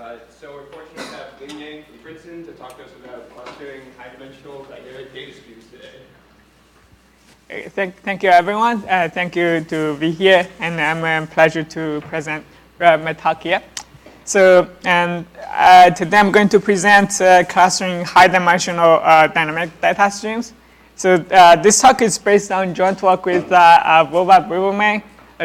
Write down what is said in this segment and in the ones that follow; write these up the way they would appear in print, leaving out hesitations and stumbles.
So we're fortunate to have Lin Yang from Princeton to talk to us about clustering high-dimensional dynamic data streams today. Thank you, everyone. Thank you to be here, and I'm a pleasure to present my talk here. So, today I'm going to present clustering high-dimensional dynamic data streams. So this talk is based on joint work with Vova Braverman,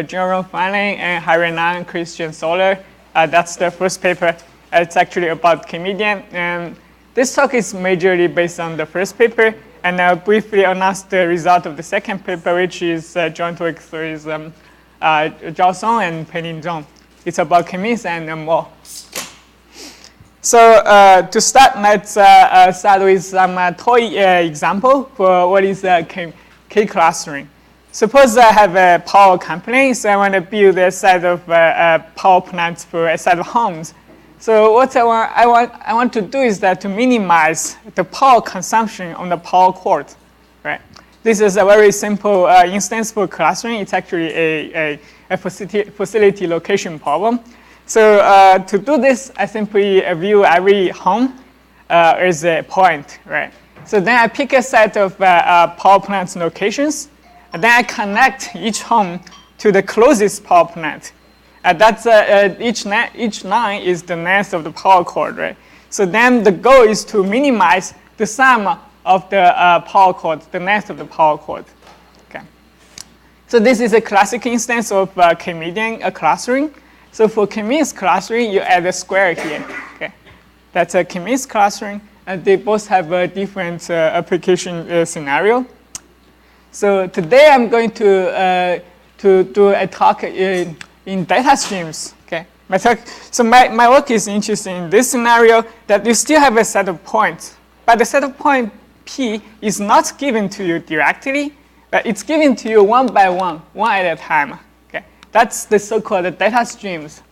Jerome Fanning, and Harry Nan, Christian Soler. That's the first paper. It's actually about comedian. And this talk is majorly based on the first paper. And I'll briefly announce the result of the second paper, which is joint work with Zhao Song and Penning Zhong. It's about chemis and more. So to start, let's start with some toy example for what is K-clustering. Suppose I have a power company, so I want to build a set of power plants for a set of homes. So what I want to do is that to minimize the power consumption on the power cord, right? This is a very simple instance for clustering. It's actually a facility location problem. So to do this, I simply view every home as a point, right? So then I pick a set of power plant locations, and then I connect each home to the closest power plant. That's each line is the length of the power cord, right? So then the goal is to minimize the sum of the power cord, the length of the power cord. Okay. So this is a classic instance of K-median clustering. So for chemis clustering, you add a square here. Okay. That's a chemis clustering, and they both have a different application scenario. So today I'm going to do a talk in data streams. Okay. My work is interested in this scenario that you still have a set of points, but the set of point P is not given to you directly, but it's given to you one by one at a time. Okay. That's the so-called data streams.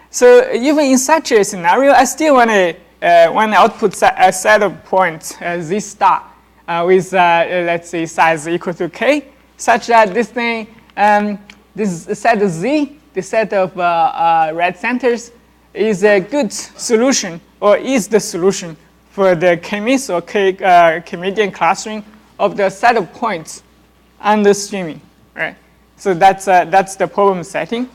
So even in such a scenario, I still want to output a set of points Z star with let's say size equal to K, such that this thing, this set Z, the set of red centers, is a good solution, or is the solution for the chemis or K-median clustering of the set of points on the streaming, right? So that's the problem setting.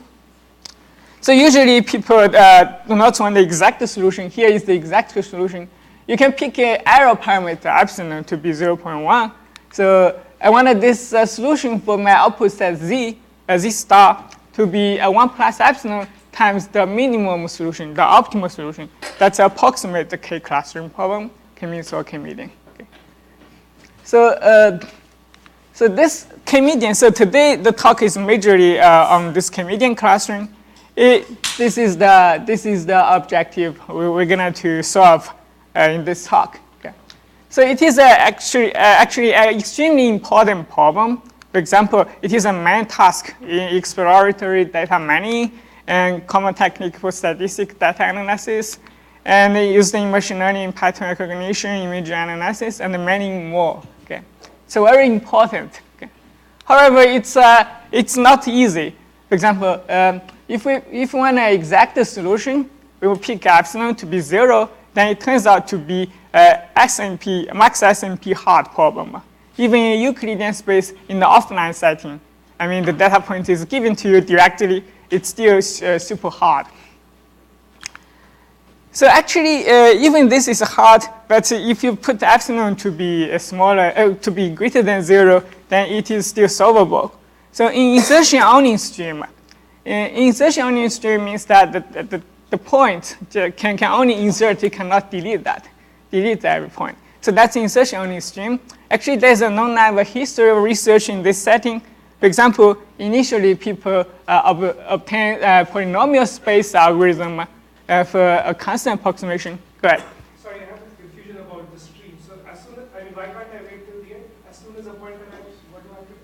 So usually people do not want the exact solution. Here is the exact solution. You can pick an error parameter epsilon to be 0.1. So I wanted this solution for my output set Z, Z star, to be 1 plus epsilon times the minimum solution, the optimal solution. That's approximate the K clustering problem, K-means or K-median. Okay. So this K-median, so today the talk is majorly on this K-median clustering. This is the objective we're going to solve in this talk. Okay. So it is actually an extremely important problem. For example, it is a main task in exploratory data mining and common technique for statistic data analysis, and used in machine learning, pattern recognition, image analysis, and many more. Okay. So very important. Okay. However, it's not easy. For example, if we want an exact solution, we will pick epsilon to be 0. Then it turns out to be SNP, max SNP hard problem. Even in Euclidean space in the offline setting, I mean, the data point is given to you directly, it's still super hard. So actually, even this is hard, but if you put epsilon to be smaller, to be greater than 0, then it is still solvable. So in insertion-only stream, insertion-only stream means that the point can only insert, it cannot delete every point. So that's insertion-only stream. Actually, there's a non-linear history of research in this setting. For example, initially people obtained polynomial space algorithm for a constant approximation. Go ahead. Sorry, I have a confusion about the stream. So as soon as, why can't I wait till the end? As soon as a point arrives, what do I have to do?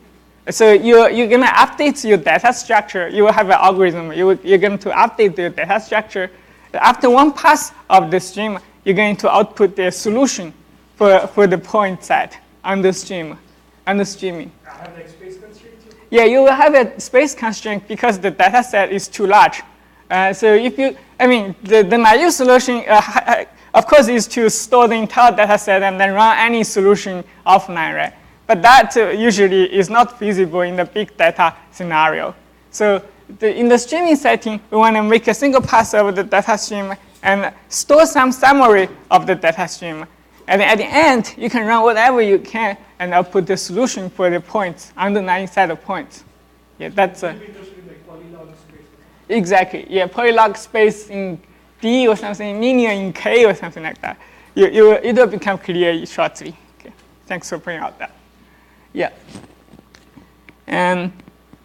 So you're going to update your data structure. You will have an algorithm. You're going to update the data structure. After one pass of the stream, you're going to output the solution for the point set on the stream, on the streaming. I have like space constraints? Yeah, you will have a space constraint because the data set is too large. So if you I mean, the naive solution, of course, is to store the entire data set and then run any solution offline, right? But that usually is not feasible in the big data scenario. So in the streaming setting, we want to make a single pass over the data stream and store some summary of the data stream. And at the end, you can run whatever you can and output the solution for the points, underlying set of points. Yeah, that's exactly. Yeah, polylog space in D or something, linear in K or something like that. It will become clear shortly. Okay. Thanks for pointing out that. Yeah. And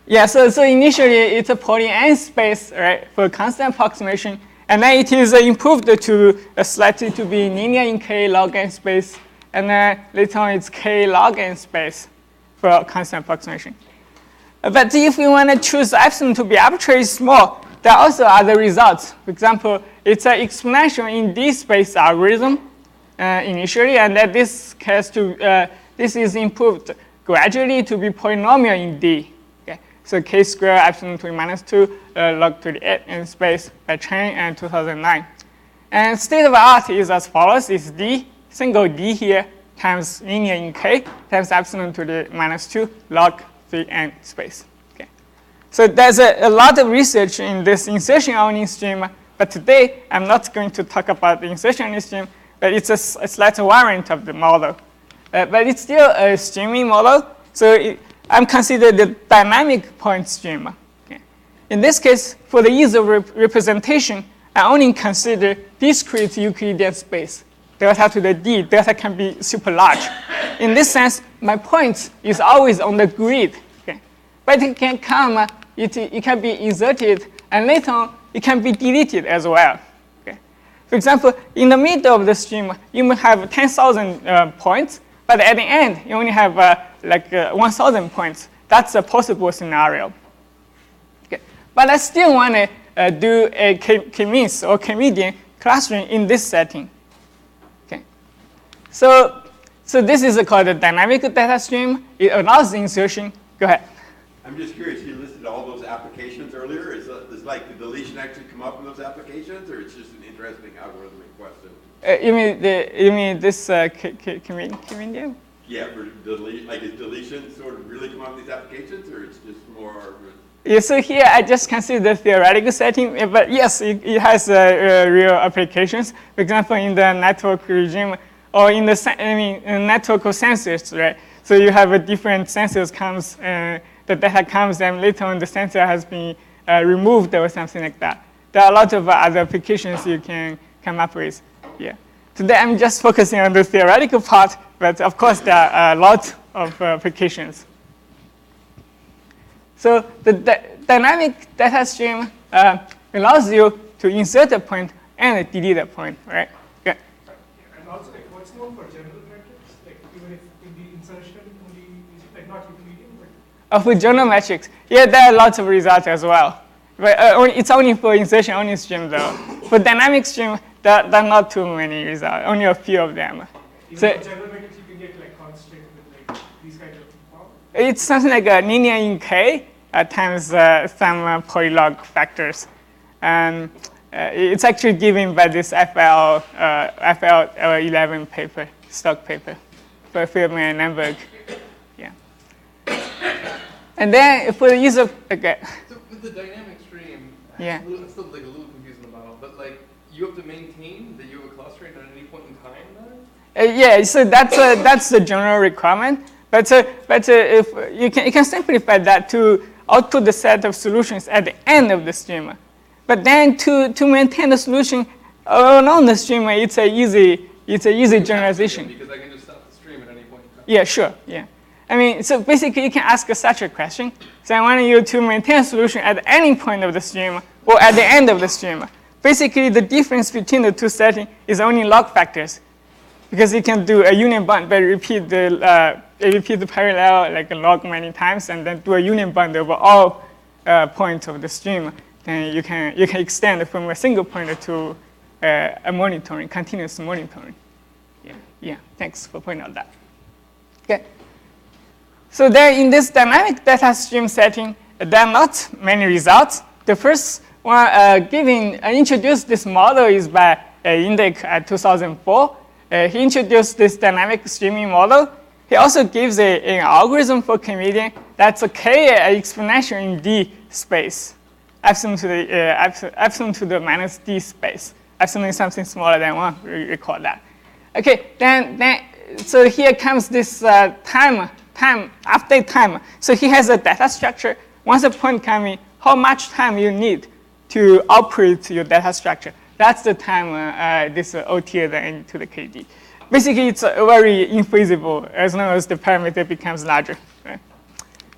yeah, so initially it's a poly n space, right, for constant approximation. And then it is improved to slightly to be linear in K log n space. And then later on it's K log n space for constant approximation. But if we want to choose epsilon to be arbitrarily small, there are also other results. For example, it's an exponential in D space algorithm initially, and that this is improved gradually to be polynomial in D. Okay? So K squared epsilon to the minus 2 log to the 8 in space by Chen and 2009. And state of the art is as follows: is D, single D here, times linear in K, times epsilon to the minus 2 log 3n space. Okay. So there's a lot of research in this insertion-only stream, but today I'm not going to talk about the insertion-only stream, but it's a slight variant of the model. But it's still a streaming model, so I'm considered the dynamic point stream. Okay. In this case, for the ease of representation, I only consider discrete Euclidean space. Delta to the D, delta can be super large. In this sense, my point is always on the grid. Okay? But it can come, it can be inserted, and later on, it can be deleted as well. Okay? For example, in the middle of the stream, you may have 10,000 points, but at the end, you only have 1,000 points. That's a possible scenario. Okay? But I still want to do a K-means or K-median clustering in this setting. So this is called a dynamic data stream. It allows the insertion. Go ahead. I'm just curious, you listed all those applications earlier. Is like the deletion actually come up in those applications, or it's just an interesting algorithmic question? You mean this K-median? Yeah, for like is deletion sort of really come up in these applications, or it's just more? Yeah, so here I just consider the theoretical setting, but yes, it has real applications. For example, in the network regime, or in the network of sensors, right? So you have a different sensors comes, the data comes, and later on the sensor has been removed or something like that. There are a lot of other applications you can come up with. Yeah. Today I'm just focusing on the theoretical part, but of course there are a lot of applications. So the dynamic data stream allows you to insert a point and delete a point, right? Okay. And also, like, what's known for general metrics? Like, even if in the insertion only, is it like not Euclidean? But for general metrics, yeah, there are lots of results as well. But it's only for insertion-only stream, though. For dynamic stream, there are not too many results, only a few of them. Even So for general metrics, you can get like constraint with like these kinds of problems. it's something like a linear in K times some polylog factors. And it's actually given by this FL11 paper, stock paper, for Feldman Langberg. Yeah. And then for the use of, okay. So with the dynamic stream, Yeah. it's still like a little confusing the model, but like you have to maintain that you have a clustering at any point in time then? Yeah, so that's the general requirement. But if you can simplify that to output the set of solutions at the end of the stream. But then to maintain the solution along the stream, it's a easy generalization. Because I can just stop the stream at any point in time. Yeah, sure. Yeah. I mean, so basically you can ask such a question. So I want you to maintain a solution at any point of the stream or at the end of the stream. Basically, the difference between the two settings is only log factors, because you can do a union bond by repeat the parallel like a log many times, and then do a union bond over all points of the stream. Then you can extend from a single pointer to a monitoring, continuous monitoring. Yeah. Thanks for pointing out that. Okay. So there, in this dynamic data stream setting, there are not many results. The first introduced this model is by Indyk at 2004. He introduced this dynamic streaming model. He also gives an algorithm for comedian that's a k exponential in D space, epsilon to the minus D space. Epsilon is something smaller than 1, we recall that. Okay, so here comes this update time. So he has a data structure. Once a point comes in, how much time you need to operate your data structure. That's the time this OT into the KD. Basically, it's very infeasible as long as the parameter becomes larger. Right?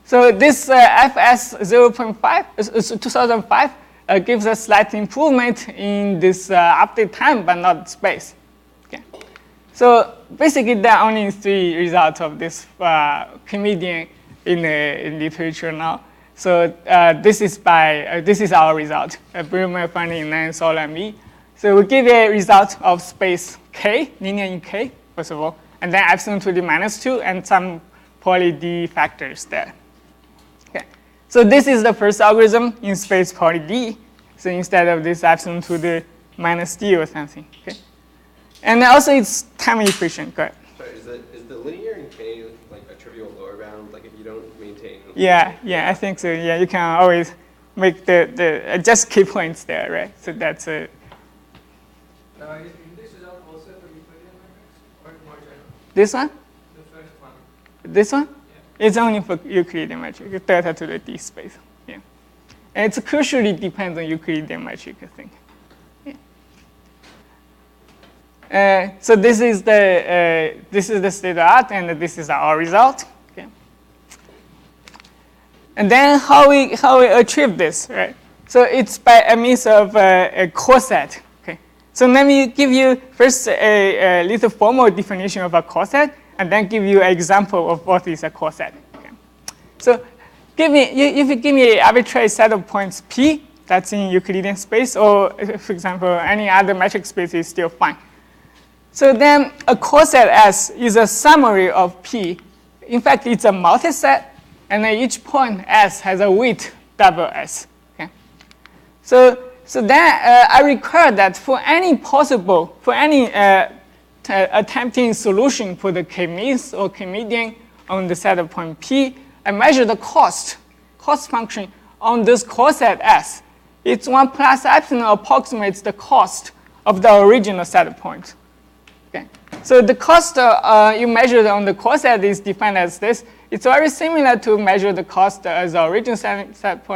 So this FS 0.5, 2005, gives a slight improvement in this update time, but not space. Okay. So basically, there are only 3 results of this comedian in literature now. So this is our result. Brumer finding 9 Sol and me. So we give a result of space k, linear in k, first of all, and then epsilon to the minus 2 and some poly D factors there. Okay. So this is the first algorithm in space poly D. So instead of this epsilon to the minus D or something. Okay. And also it's time efficient. Go ahead. Sorry, is the linear in k like a trivial lower bound? Like if you don't maintain? Yeah, I think so. Yeah, you can always make the just key points there, right? So that's a. Now, is this result also for Euclidean matrix or more general? This one? The first one. This one? Yeah. It's only for Euclidean metric, delta to the D space. Yeah. And it's crucially depends on Euclidean metric, I think. Yeah. So this is the state of art, and this is our result. Okay. And then how we achieve this, right? So it's by a means of a coreset. Okay. So let me give you first a little formal definition of a coreset, and then give you an example of what is a coreset. Okay. So if you give me an arbitrary set of points P that's in Euclidean space, or for example, any other metric space is still fine. So then a coreset S is a summary of P. In fact, it's a multiset, and then each point S has a weight double S. Okay. So then I require that for any attempting solution for the k-means or k-median on the set of point P, I measure the cost function on this coreset S. It's 1 plus epsilon approximates the cost of the original set of points. Okay. So the cost you measure on the coreset is defined as this. It's very similar to measure the cost as the original set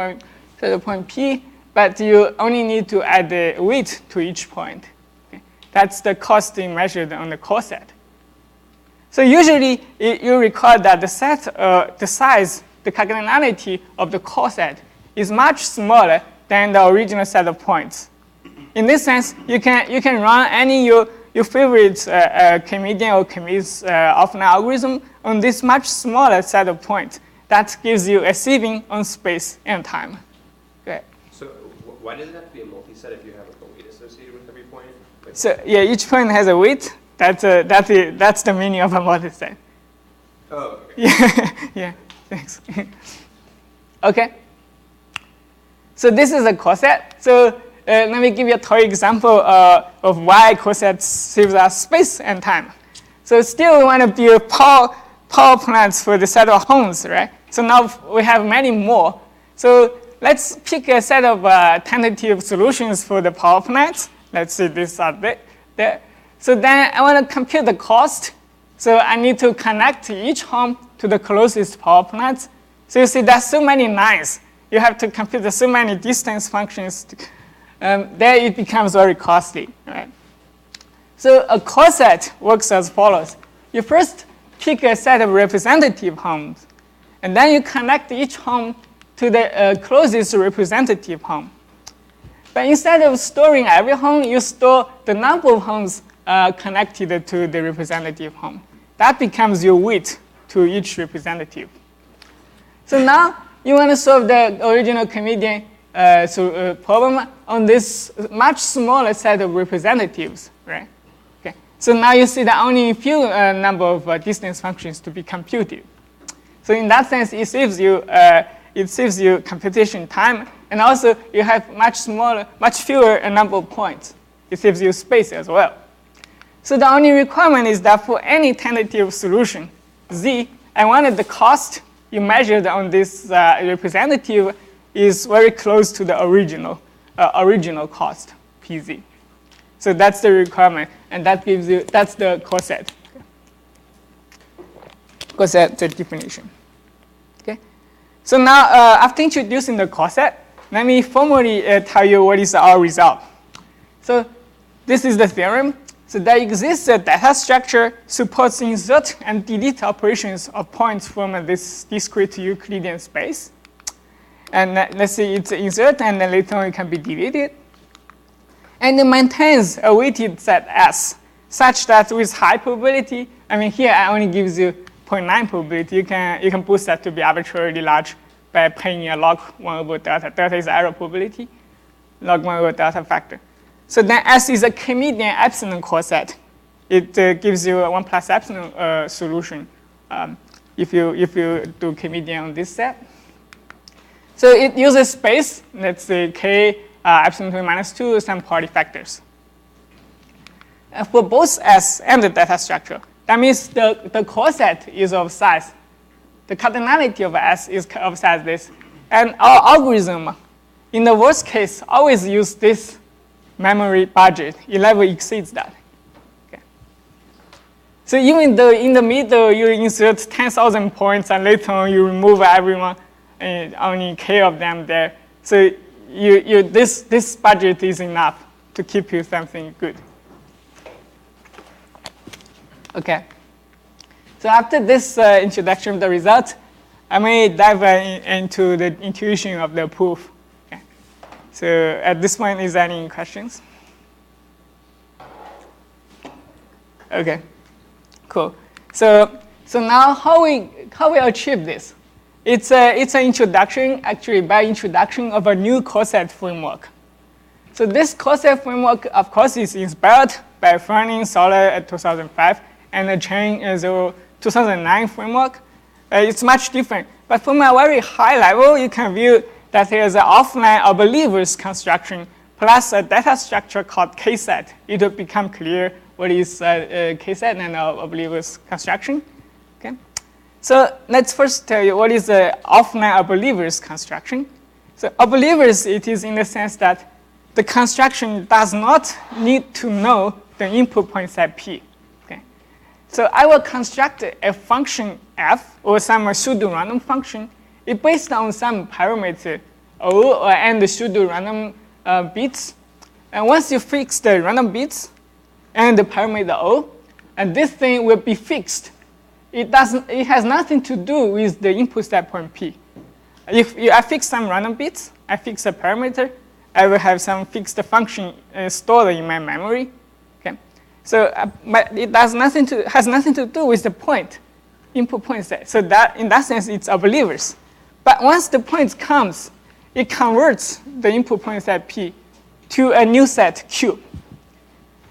of point P, but you only need to add the weight to each point. Okay. That's the cost you measured on the coreset. So usually you record that the size, the cardinality of the coreset is much smaller than the original set of points. In this sense, you can run any your favorite k-median or k-means often algorithm on this much smaller set of points. That gives you a sieving on space and time. Okay. So why does it have to be a multi-set if you have like a weight associated with every point? Like, So yeah, each point has a weight. That's the meaning of a multi-set. oh, okay. Yeah, thanks. Okay. So this is a coreset. So let me give you a toy example of why coresets save us space and time. So still we want to build power plants for the set of homes, right? So now we have many more. So let's pick a set of tentative solutions for the power plants. Let's see this up there. So then I want to compute the cost. So I need to connect each home to the closest power plant. So you see there's so many lines. You have to compute so many distance functions. There it becomes very costly, right? So a coreset works as follows. You first pick a set of representative homes, and then you connect each home to the closest representative home. But instead of storing every home, you store the number of homes connected to the representative home. That becomes your weight to each representative. So now you want to solve the original k-median problem on this much smaller set of representatives, right? Okay. So now you see that only a few number of distance functions to be computed. So in that sense, it saves you it saves you computation time, and also you have much fewer number of points. It saves you space as well. So the only requirement is that for any tentative solution, Z, I wanted the cost you measured on this representative is very close to the original cost, PZ. So that's the requirement, and that's the coreset. Coreset definition. Okay. So now, after introducing the coreset, let me formally tell you what is our result. So this is the theorem. So there exists a data structure supports insert and delete operations of points from this discrete Euclidean space. And let's say it's insert, and then later on it can be deleted. And it maintains a weighted set S, such that with high probability, I mean here I only gives you 0.9 probability. You can boost that to be arbitrarily large by paying a log 1 over delta. Delta is error probability, log 1 over delta factor. So then S is a K-median epsilon coreset. It gives you a 1 plus epsilon solution if you do K-median on this set. So it uses space, let's say K epsilon to the minus 2, some party factors. For both S and the data structure, that means the coreset is of size. The cardinality of S is of size this. And our algorithm, in the worst case, always use this memory budget. It never exceeds that. Okay. So even though in the middle you insert 10,000 points and later on you remove everyone and only K of them there, so this budget is enough to keep you something good. Okay. So after this introduction of the result, I may dive into the intuition of the proof. Okay. So at this point, is there any questions? Okay, cool. So now how we achieve this? It's an introduction, actually by introduction of a new coreset framework. So this coreset framework, of course, is inspired by Feldman Langberg at 2005 and the Chain 2009 framework. It's much different. But from a very high level, you can view that there is an offline oblivious construction plus a data structure called Cassette. It will become clear what is Cassette and oblivious construction. Okay. So let's first tell you what is the offline oblivious construction. So oblivious, it is in the sense that the construction does not need to know the input point set P. Okay. So I will construct a function f or some pseudo-random function. It's based on some parameter O and the pseudo-random bits. And once you fix the random bits and the parameter O, and this thing will be fixed. It has nothing to do with the input set point P. If I fix some random bits, I fix a parameter, I will have some fixed function stored in my memory. Okay, so but it has nothing to do with the point, input point set. So that in that sense, it's oblivious. But once the point comes, it converts the input point set P to a new set Q.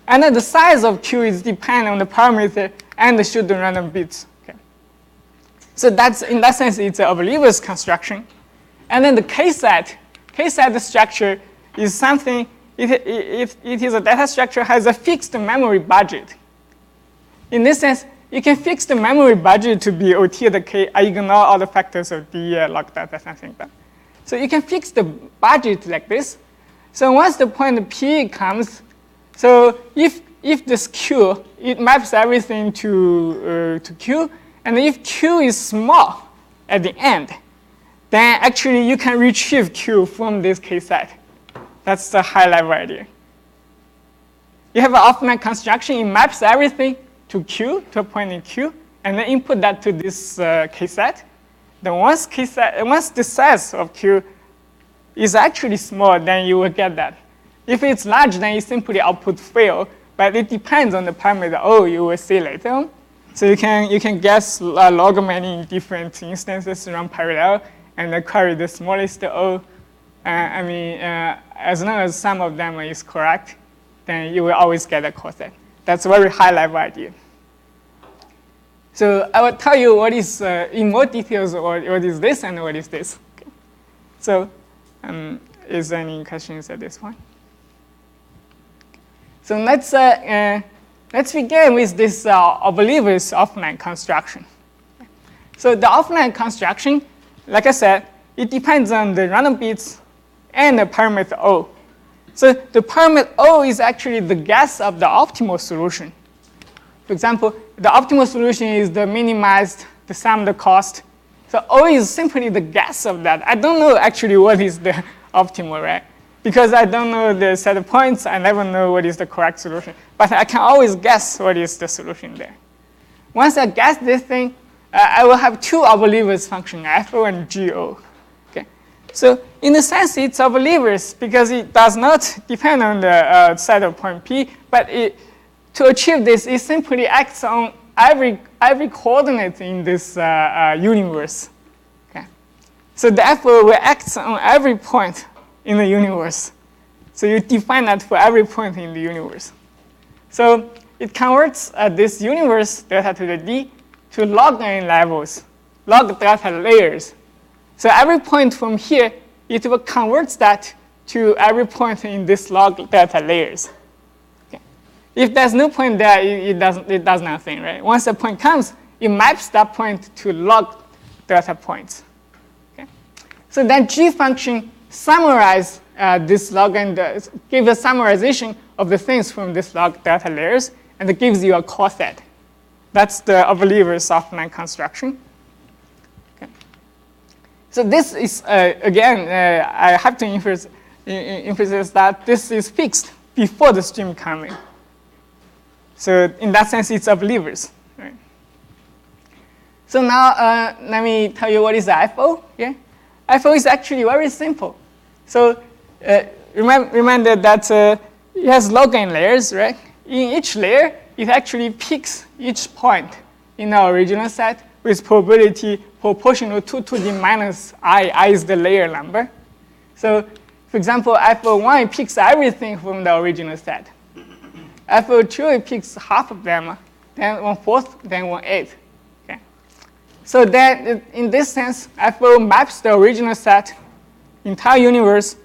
And then the size of Q is dependent on the parameter and the pseudo-random bits. Okay. So that's in that sense, it's an oblivious construction. And then the K-set structure is something, it is a data structure has a fixed memory budget. In this sense, you can fix the memory budget to be OT the K. I ignore all the factors of D, log data, something like that. So you can fix the budget like this. So once the point P comes, so if this Q, it maps everything to Q, and if Q is small at the end, then actually you can retrieve Q from this K set. That's the high level idea. You have an offline construction, it maps everything to Q, to a point in Q, and then input that to this K set. Then once the size of Q is actually small, then you will get that. If it's large, then you simply output fail, but it depends on the parameter O you will see later on. So you can guess log many different instances run parallel and query the smallest O. As long as some of them is correct, then you will always get a coreset. That's a very high level idea. So I will tell you what is in more details what is this and what is this. Okay. So is there any questions at this point? So let's begin with this oblivious offline construction. So the offline construction, like I said, it depends on the random bits and the parameter O. So the parameter O is actually the guess of the optimal solution. For example, the optimal solution is the minimized, the sum of the cost. So O is simply the guess of that. I don't know actually what is the optimal, right? Because I don't know the set of points, I never know what is the correct solution. But I can always guess what is the solution there. Once I guess this thing, I will have two oblivious functions, FO and GO. Okay. So in a sense, it's oblivious because it does not depend on the set of point P, but to achieve this, it simply acts on every coordinate in this universe. Okay. So the FO will act on every point in the universe. So you define that for every point in the universe. So it converts this universe delta to the D to log n levels, log delta layers. So every point from here, it will convert that to every point in this log delta layers. Okay. If there's no point there, it does nothing, right? Once a point comes, it maps that point to log delta points. Okay. So then G function summarize this log and give a summarization of the things from this log delta layers, and it gives you a coreset. That's the oblivious offline construction. Okay. So this is, again, I have to emphasize that this is fixed before the stream coming. So in that sense, it's oblivious. Right? So now let me tell you what is the FO. Yeah? FO is actually very simple. So remember that it has log n layers, right? In each layer, it actually picks each point in the original set with probability proportional to the minus I. I is the layer number. So for example, FO1 picks everything from the original set. FO2 it picks half of them, then 1/4, then 1/8. Okay. So then in this sense, FO maps the original set, entire universe,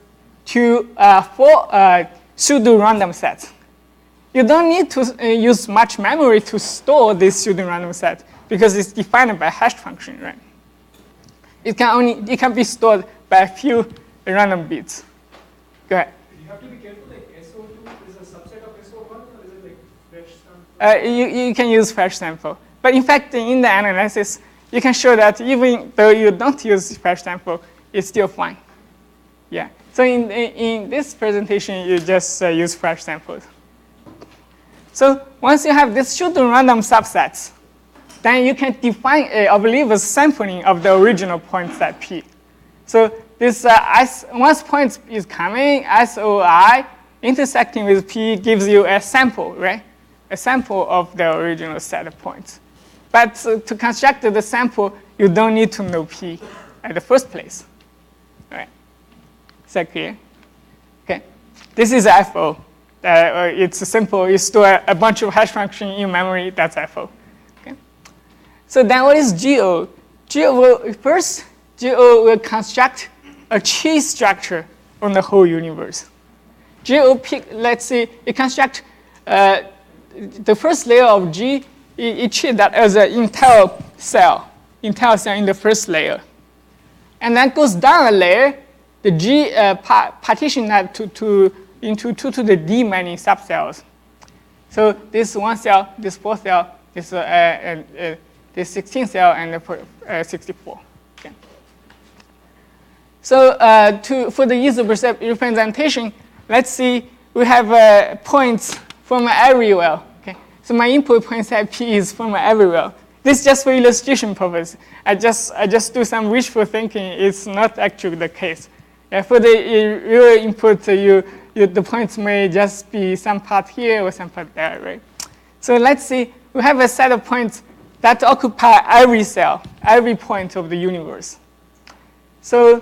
to 4 pseudo-random sets. You don't need to use much memory to store this pseudo-random set because it's defined by a hash function, right? It can be stored by a few random bits. Go ahead. You have to be careful, like SO2 is a subset of SO1, or is it like fetch sample? You can use fetch sample. But in fact, in the analysis, you can show that even though you don't use fetch sample, it's still fine. Yeah. So in this presentation, you just use fetch samples. So once you have these pseudo-random subsets, then you can define an oblivious sampling of the original point set P. So this once point is coming, SOI intersecting with P gives you a sample, right? A sample of the original set of points. But to construct the sample, you don't need to know P at the first place. All right. Is that clear? Okay. This is FO. It's simple. You store a bunch of hash functions in memory. That's FO. Okay. So then what is GO? First, GO will construct a tree structure on the whole universe. GO, let's say, it constructs the first layer of G, it treats that as an entire cell in the first layer. And then goes down a layer, the G partition that into 2 to the D many subcells. So this 1 cell, this 4 cell, this 16 cell, and 64. Okay. So for the ease of representation, let's see we have points from everywhere. Okay. So my input point set P is from everywhere. This is just for illustration purpose. I just do some wishful thinking. It's not actually the case. For the real input, the points may just be some part here or some part there, right? So let's see, we have a set of points that occupy every cell, every point of the universe. So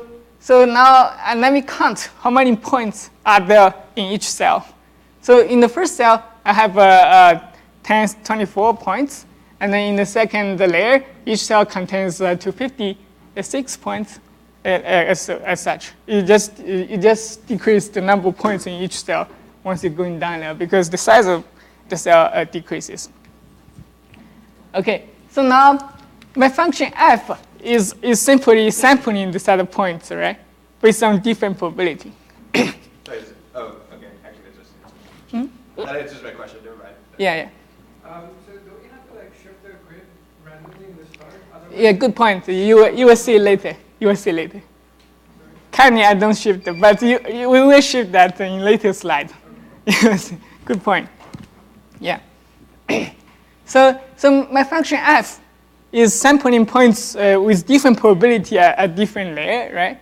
now let me count how many points are there in each cell. So in the first cell, I have 24 points. And then in the second layer, each cell contains 256 points. as such. You just decrease the number of points in each cell once you're going down there because the size of the cell decreases. Okay, so now my function f is simply sampling the set of points, right, based on different probability. Sorry, oh, okay. Actually, that answers my question. Never mind. Yeah. So do we have to like shift the grid randomly in the start? Otherwise, Yeah, good point. You will see later. You will see later. Currently, I don't shift it, but we will shift that in later slide. Yes, good point. Yeah. So my function f is sampling points with different probability at different layer, right?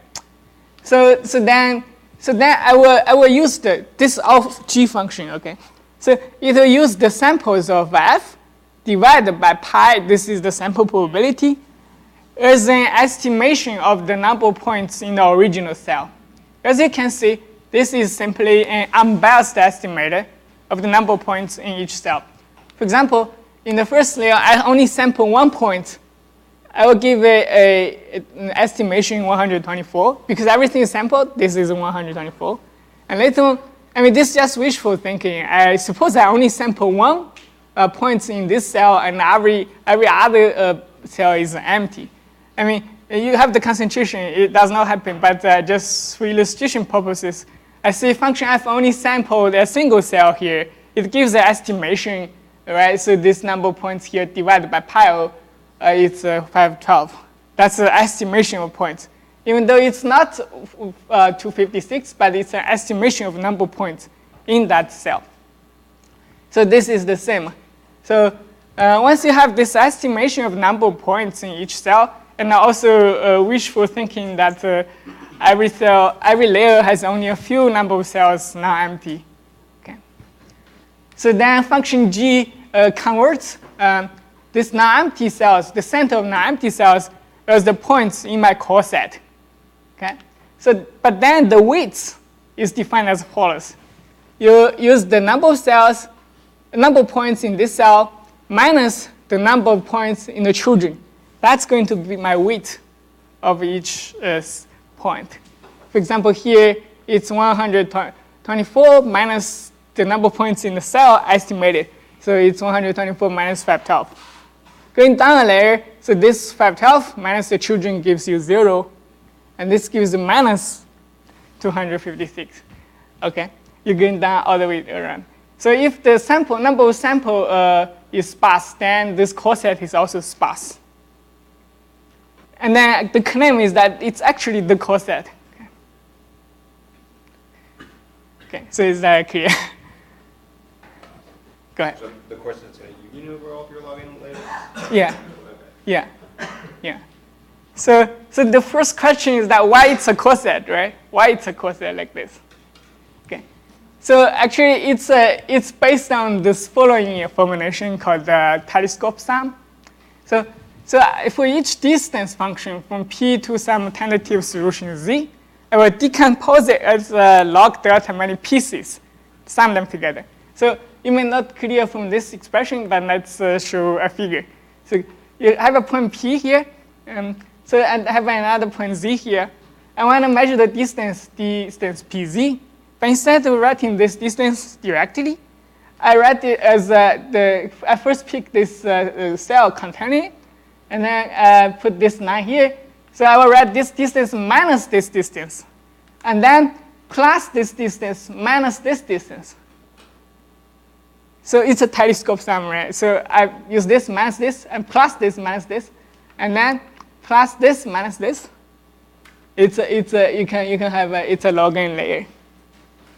So then I will use this of g function, okay? So it will use the samples of f divided by pi. This is the sample probability as an estimation of the number of points in the original cell. As you can see, this is simply an unbiased estimator of the number of points in each cell. For example, in the first layer, I only sample 1 point. I will give an estimation 124 because everything is sampled. This is 124. And later on, I mean, this is just wishful thinking. I suppose I only sample 1 point in this cell and every other cell is empty. I mean, you have the concentration. It does not happen, but just for illustration purposes, I see function f only sampled a single cell here. It gives an estimation, right? So this number of points here divided by pi, it's 512. That's the estimation of points. Even though it's not 256, but it's an estimation of number of points in that cell. So this is the same. So once you have this estimation of number of points in each cell, and also wishful thinking that every layer has only a few number of cells now empty. Okay. So then function g converts this non-empty cells, the center of non-empty cells, as the points in my coreset. Okay. So, but then the width is defined as follows. You use the number of cells, the number of points in this cell minus the number of points in the children. That's going to be my width of each point. For example, here it's 124 minus the number of points in the cell estimated. So it's 124 minus 512. Going down a layer, so this 512 minus the children gives you 0. And this gives you minus 256. Okay, you're going down all the way around. So if the number of sample is sparse, then this coreset is also sparse. And then the claim is that it's actually the coreset. Okay, so is that clear? Go ahead. So the coreset's a union over all of your login layers? Yeah. Okay. Yeah. So the first question is that why it's a coreset, right? Why it's a coreset like this? Okay. So actually, it's based on this following formulation called the telescope sum. So for each distance function from P to some tentative solution Z, I will decompose it as log delta many pieces, sum them together. So it may not clear from this expression, but let's show a figure. So you have a point P here, so I have another point Z here. I want to measure the distance PZ, but instead of writing this distance directly, I write it as I first pick this cell containing it, and then put this line here. So I will write this distance minus this distance, and then plus this distance minus this distance. So it's a telescope sum, right? So I use this minus this, and plus this minus this, and then plus this minus this. It's a log n layer.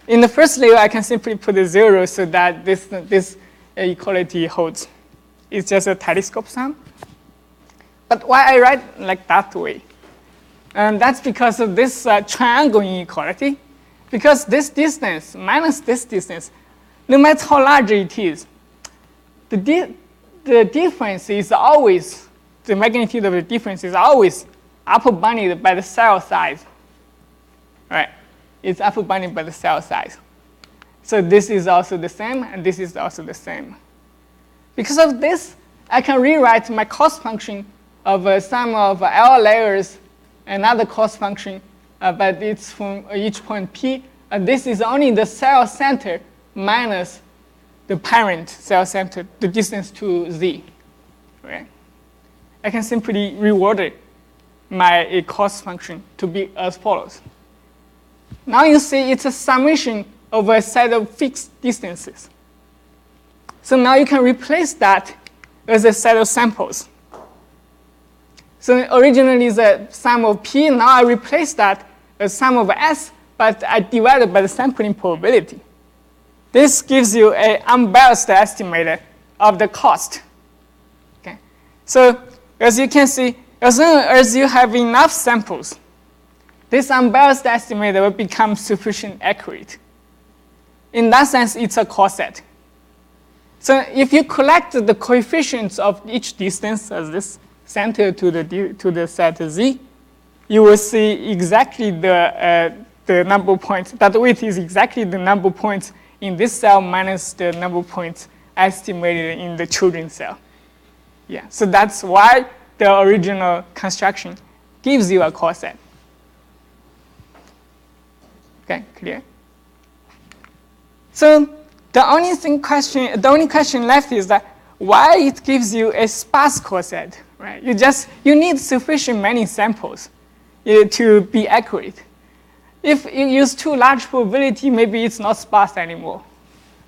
In the first layer, I can simply put a 0 so that this equality holds. It's just a telescope sum. But why I write like that way? And that's because of this triangle inequality. Because this distance minus this distance, no matter how large it is, the difference is always, the magnitude of the difference is always upper bounded by the cell size. Right? It's upper bounded by the cell size. So this is also the same, and this is also the same. Because of this, I can rewrite my cost function of a sum of L layers another cost function, but it's from each point P. This is only the cell center minus the parent cell center, the distance to Z. Right? I can simply reorder my cost function to be as follows. Now you see it's a summation of a set of fixed distances. So now you can replace that as a set of samples. So originally the sum of P, now I replace that as sum of S, but I divide it by the sampling probability. This gives you an unbiased estimator of the cost. Okay. So as you can see, as long as you have enough samples, this unbiased estimator will become sufficiently accurate. In that sense, it's a coreset. So if you collect the coefficients of each distance as this center to the set Z, you will see exactly the number of points. That width is exactly the number of points in this cell minus the number of points estimated in the children's cell. Yeah, so that's why the original construction gives you a coreset. Okay, clear? So the only question left is that why it gives you a sparse coreset, right? You need sufficient many samples to be accurate. If you use too large probability, maybe it's not sparse anymore.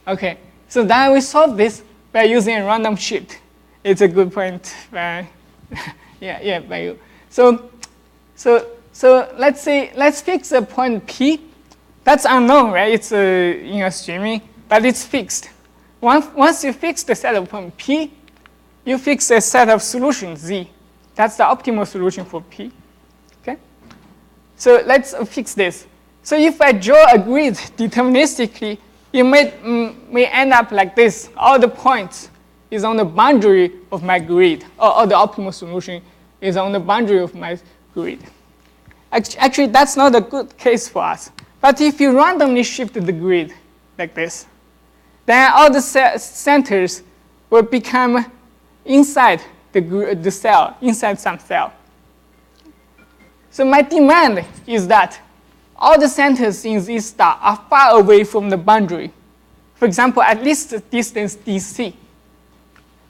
Okay, so then we solve this by using a random shift. It's a good point. By you. So let's fix a point P. That's unknown, right? It's in a streaming, but it's fixed. Once you fix the set of point P, you fix a set of solutions Z. That's the optimal solution for P. Okay? So let's fix this. So if I draw a grid deterministically, you may end up like this. All the points is on the boundary of my grid, or the optimal solution is on the boundary of my grid. Actually, that's not a good case for us. But if you randomly shift the grid like this, then all the centers will become inside the cell, inside some cell. So my demand is that all the centers in this star are far away from the boundary. For example, at least the distance DC.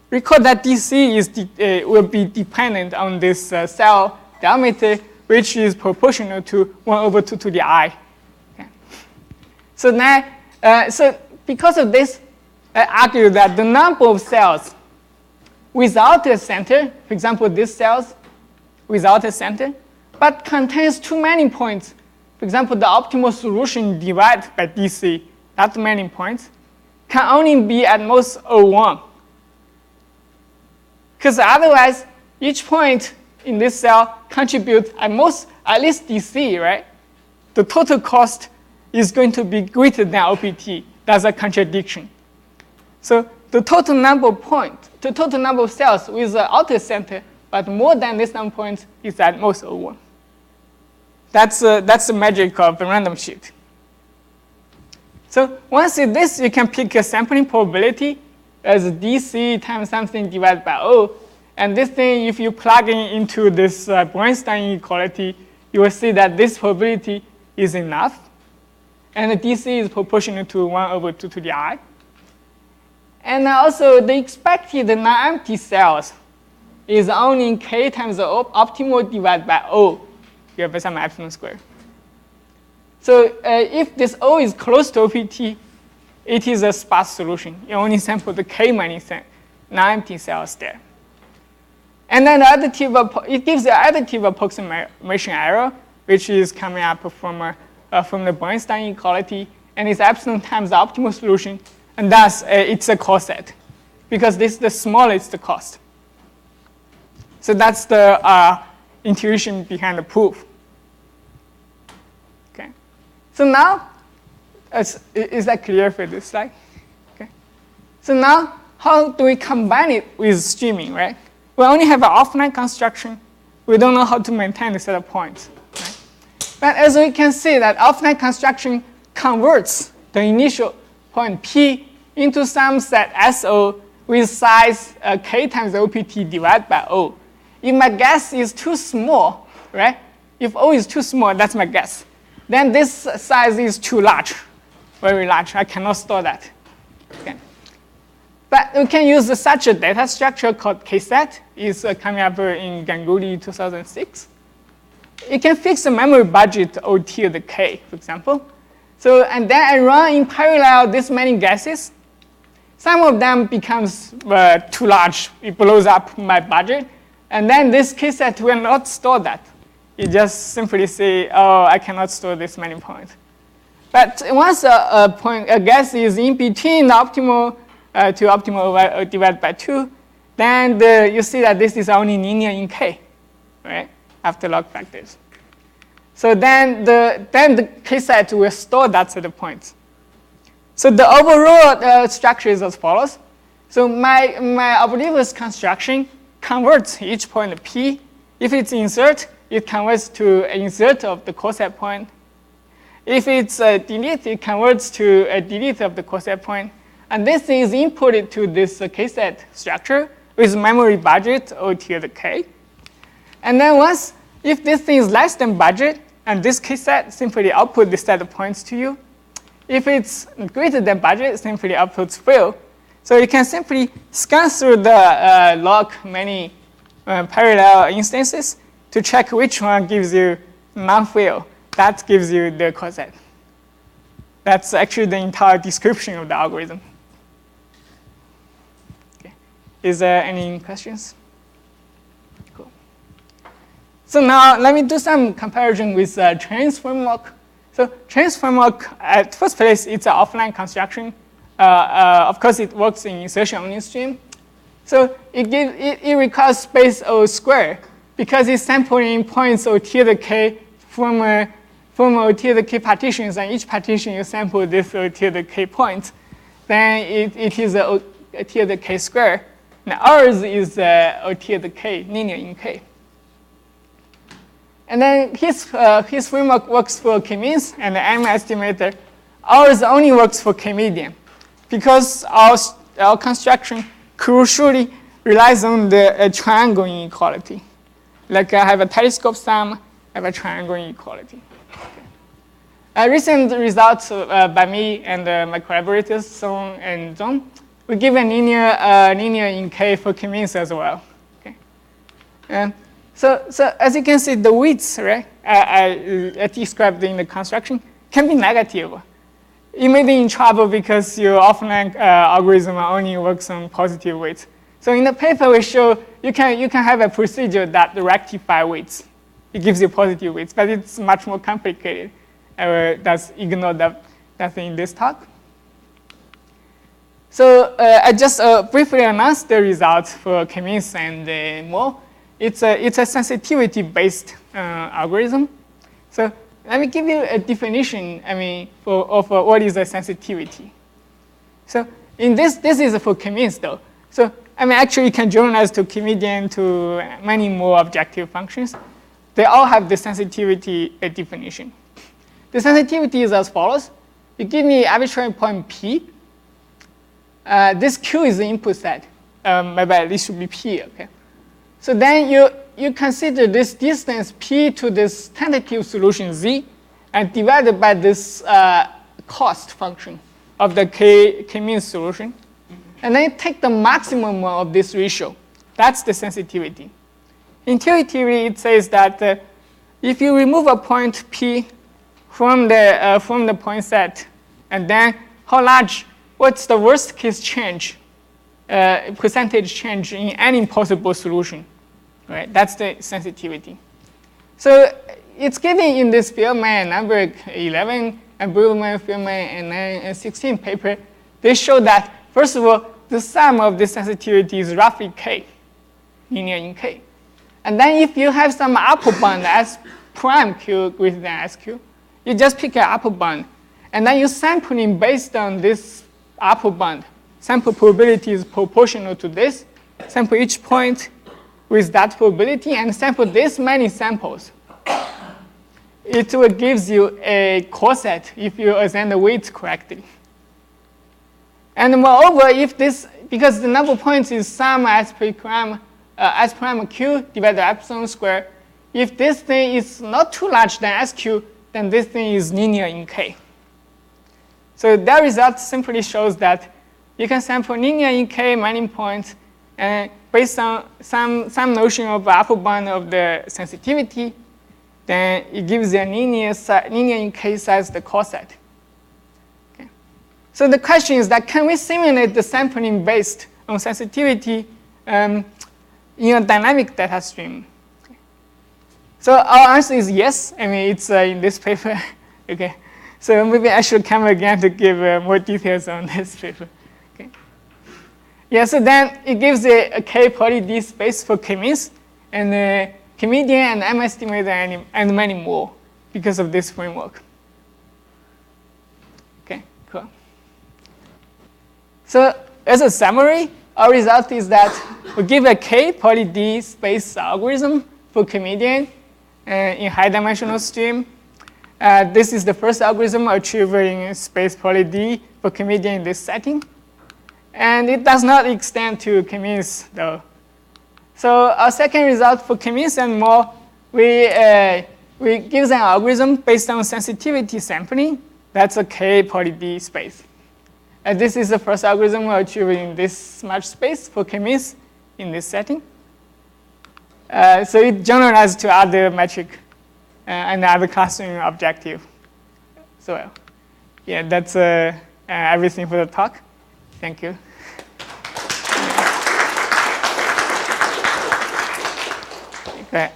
Recall that DC will be dependent on this cell diameter, which is proportional to 1/2 to the I. Okay. So now, because of this, I argue that the number of cells without a center, for example, these cells without a center, but contains too many points. For example, the optimal solution divided by DC, that many points, can only be at most 0.1. Because otherwise, each point in this cell contributes at least DC, right? The total cost is going to be greater than OPT. That's a contradiction. So the total number of cells with the outer center, but more than this number of points, is at most 0.1. That's the magic of the random shift. So once in this, you can pick a sampling probability as DC times something divided by O. And this thing, if you plug into this Bernstein inequality, you will see that this probability is enough. And the DC is proportional to 1/2 to the I. And also, the expected non-empty cells is only K times the optimal divided by O, given by some epsilon squared. So if this O is close to OPT, it is a sparse solution. You only sample the K many non-empty cells there. And then it gives the additive approximation error, which is coming up from the Bernstein inequality, and it's epsilon times the optimal solution, and thus it's a coreset, because this is the smallest cost. So that's the intuition behind the proof. Okay. So now, is that clear for this slide? Okay. So now, how do we combine it with streaming, right? We only have an offline construction. We don't know how to maintain the set of points. Right? But as we can see, that offline construction converts the initial point P into some set SO with size K times OPT divided by O. If my guess is too small, right, If O is too small, that's my guess. Then this size is too large, very large. I cannot store that. Okay. But we can use such a data structure called Cassette. It's coming up in Ganguly 2006. You can fix the memory budget O tilde K, for example. So, and then I run in parallel this many guesses. Some of them becomes too large. It blows up my budget. And then this Cassette will not store that. You just simply say, oh, I cannot store this many points. But once a guess is in between the optimal to optimal divided by 2, then you see that this is only linear in K, right? After log factors. So then the K-set will store that set of points. So the overall structure is as follows. So my omnivorous construction converts each point P. If it's insert, it converts to an insert of the coset point. If it's a delete, it converts to a delete of the coset point. And this is inputted to this K-set structure with memory budget O tilde K. And then if this thing is less than budget, and this K-set simply output this set of points to you. If it's greater than budget, simply outputs fill. So you can simply scan through the log many parallel instances to check which one gives you non-fill. That gives you the coset. That's actually the entire description of the algorithm. Okay. Is there any questions? Cool. So now let me do some comparison with TransformLock. So TransformLock, at first place, it's an offline construction. Of course, it works in insertion only stream. So it requires space O square because it's sampling points O tilde K from O tilde K partitions, and each partition you sample this O tilde K point. Then it is O tilde K square. Now ours is O tilde K, linear in K. And then his framework works for K-means and the M estimator. Ours only works for K-median because our construction crucially relies on the triangle inequality. Like I have a telescope sum, I have a triangle inequality. Okay. Recent results by me and my collaborators, Song and Zhong, we give a linear in K for K-means as well. Okay. So as you can see, the weights, right, I described in the construction can be negative. You may be in trouble because your offline algorithm only works on positive weights. So in the paper, we show you can have a procedure that rectify weights. It gives you positive weights, but it's much more complicated. Let's ignore that in this talk. So I just briefly announced the results for K-means and more. It's a sensitivity-based algorithm. So let me give you a definition, of what is a sensitivity. So in this is for K-means though. So actually you can generalize to K-median to many more objective functions. They all have the sensitivity definition. The sensitivity is as follows. You give me arbitrary point P. This Q is the input set. Maybe this should be P, okay? So then you consider this distance P to this tentative solution Z and divided by this cost function of the K-means solution. And then you take the maximum of this ratio. That's the sensitivity. Intuitively, it says that if you remove a point P from the point set, and then what's the worst case change? Percentage change in any possible solution, right? That's the sensitivity. So it's given in this Feldman Langberg 11 and Feldman and 16 paper. They show that, first of all, the sum of the sensitivity is roughly K, linear in K. And then if you have some upper bound S prime Q greater than SQ, you just pick an upper bound. And then you sampling based on this upper bound. Sample probability is proportional to this. Sample each point with that probability and sample this many samples. It will gives you a coset if you assign the weights correctly. And moreover, because the number of points is sum S prime Q divided by epsilon square, if this thing is not too large than SQ, then this thing is linear in K. So that result simply shows that you can sample linear in K many points, and based on some notion of upper bound of the sensitivity, then it gives you a linear in K size the coreset. Okay. So the question is that can we simulate the sampling based on sensitivity in a dynamic data stream? Okay. So our answer is yes. I mean, it's in this paper. Okay. So maybe I should come again to give more details on this paper. Okay. Yeah, so then it gives a K poly D space for K-means, and K-median and M estimator and many more because of this framework. Okay, cool. So as a summary, our result is that we give a K poly D space algorithm for K-median in high dimensional stream. This is the first algorithm achieving space poly D for K-median in this setting. And it does not extend to K-means, though. So our second result for K-means and more, we give an algorithm based on sensitivity sampling. That's a K poly D space. And this is the first algorithm achieving this much space for K-means in this setting. So it generalized to other metric and other clustering objective. So yeah, that's everything for the talk. Thank you. Okay.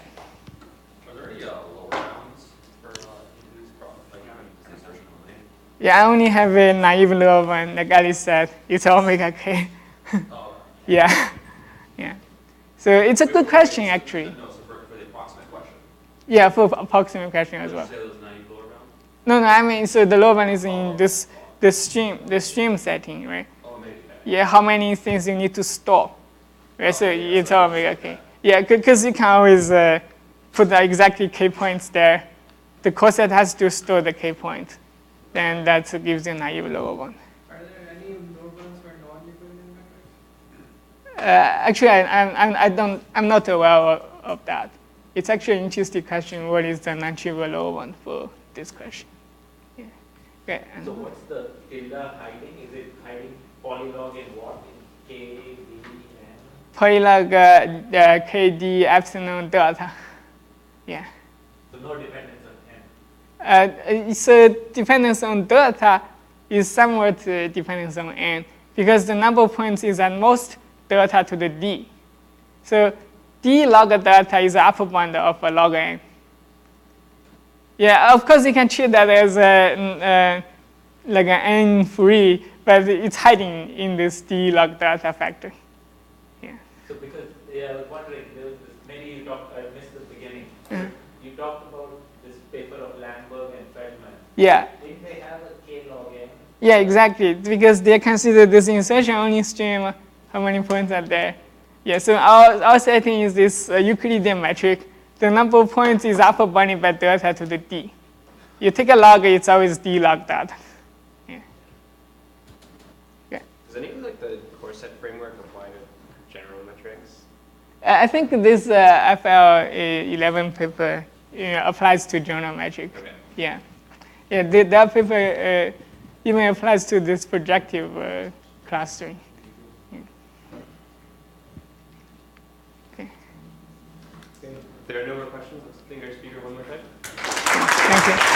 Are there any lower bounds for these problems? Like, insertion only? Yeah, I only have a naive low one. Like Alice said, it's omega K. Oh. Yeah. Yeah. So it's a good question, actually. No, so for the approximate question. Yeah, for approximate question as well. Did you say those naive lower bounds? No, I mean, so the low one is in the stream setting, right? Oh, maybe. Yeah, how many things you need to store, right? So it's omega K. Yeah, because you can always put the exactly K points there. The coreset has to store the K point. Then that gives you a naive lower one. Are there any low bounds for non-Euclidean metrics? Actually, I'm not aware of that. It's actually an interesting question. What is the non-trivial lower one for this question? Yeah. Okay. So what's the tilde hiding? Is it hiding polylog in what? In K, D, and? Polylog KD epsilon delta. Yeah. So no dependence on n. So dependence on delta is somewhat dependence on n because the number of points is at most delta to the d. So d log delta is the upper bound of a log n. Yeah, of course you can treat that as like an n free, but it's hiding in this d log delta factor. Yeah. So because I was wondering, there was this, maybe you talked, I missed the beginning. You talked about this paper of Langberg and Feldman. Yeah. Didn't they have a K log n? Yeah, exactly, because they consider this insertion only stream, how many points are there. Yeah, so our setting is this Euclidean metric. The number of points is upper bounded by delta to the d. You take a log, it's always d log delta. Yeah. Okay. Does any of the coreset framework apply to general metrics? I think this FL11 paper applies to general metric. Okay. Yeah. Yeah, that paper even applies to this projective clustering. Yeah. Okay. If there are no more questions, let's thank our speaker one more time. Thank you.